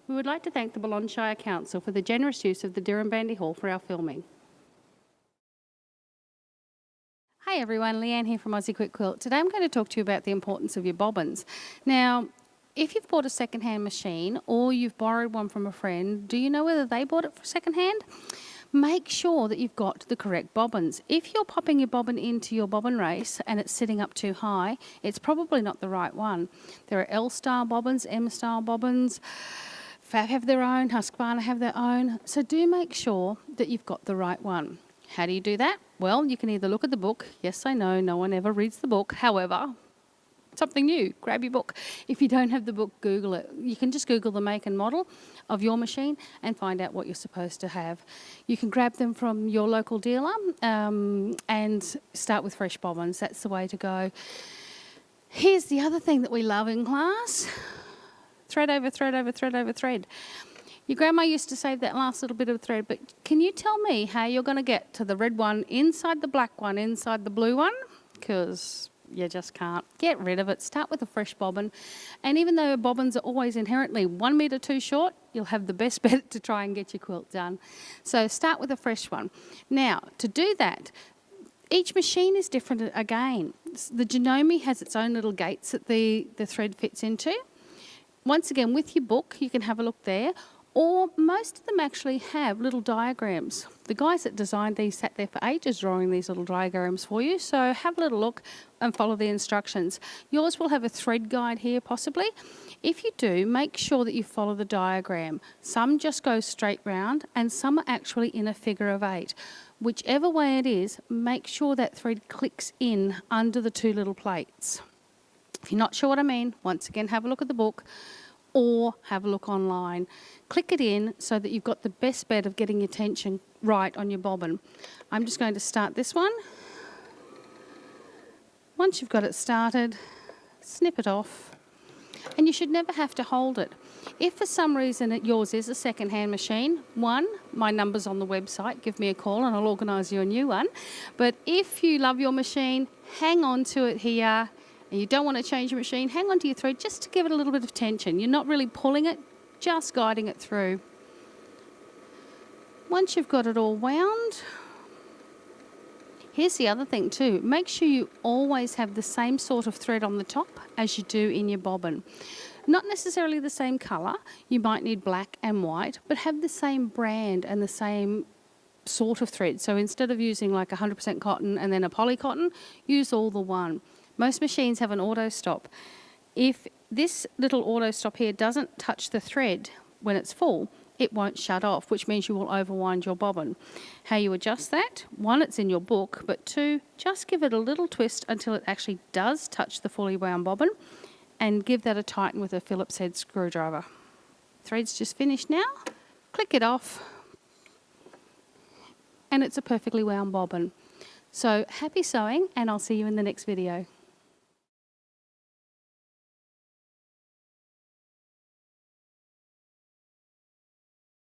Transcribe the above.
We would like to thank the Boulogne Shire Council for the generous use of the Dirranbandy Hall for our filming. Hi everyone, Leanne here from Aussie Quilt. Today I'm going to talk to you about the importance of your bobbins. Now, if you've bought a second-hand machine or you've borrowed one from a friend, do you know whether they bought it for second-hand? Make sure that you've got the correct bobbins. If you're popping your bobbin into your bobbin race and it's sitting up too high, it's probably not the right one. There are L-style bobbins, M-style bobbins, Fab have their own, Husqvarna have their own. So do make sure that you've got the right one. How do you do that? Well, you can either look at the book. Yes, I know, no one ever reads the book. However, something new, grab your book. If you don't have the book, Google it. You can just Google the make and model of your machine and find out what you're supposed to have. You can grab them from your local dealer and start with fresh bobbins. That's the way to go. Here's the other thing that we love in class. Thread over thread over thread over thread. Your grandma used to save that last little bit of thread, but can you tell me how you're going to get to the red one inside the black one, inside the blue one? Because you just can't. Get rid of it. Start with a fresh bobbin. And even though bobbins are always inherently 1 metre too short, you'll have the best bet to try and get your quilt done. So start with a fresh one. Now, to do that, each machine is different again. The Janome has its own little gates that the thread fits into. Once again, with your book, you can have a look there. Or most of them actually have little diagrams. The guys that designed these sat there for ages drawing these little diagrams for you, so have a little look and follow the instructions. Yours will have a thread guide here possibly. If you do, make sure that you follow the diagram. Some just go straight round and some are actually in a figure of 8. Whichever way it is, make sure that thread clicks in under the 2 little plates. If you're not sure what I mean, once again have a look at the book or have a look online. Click it in so that you've got the best bet of getting your tension right on your bobbin. I'm just going to start this one. Once you've got it started, snip it off. And you should never have to hold it. If for some reason yours is a second-hand machine, my number's on the website, give me a call and I'll organise you a new one. But if you love your machine, hang on to it here, and you don't want to change your machine, hang on to your thread just to give it a little bit of tension. You're not really pulling it, just guiding it through. Once you've got it all wound, here's the other thing too. Make sure you always have the same sort of thread on the top as you do in your bobbin. Not necessarily the same colour. You might need black and white, but have the same brand and the same sort of thread. So instead of using like 100% cotton and then a poly cotton, use all the one. Most machines have an auto stop. If this little auto stop here doesn't touch the thread when it's full, it won't shut off, which means you will overwind your bobbin. How you adjust that? 1, it's in your book, but 2, just give it a little twist until it actually does touch the fully wound bobbin and give that a tighten with a Phillips head screwdriver. Thread's just finished now. Click it off and it's a perfectly wound bobbin. So happy sewing and I'll see you in the next video.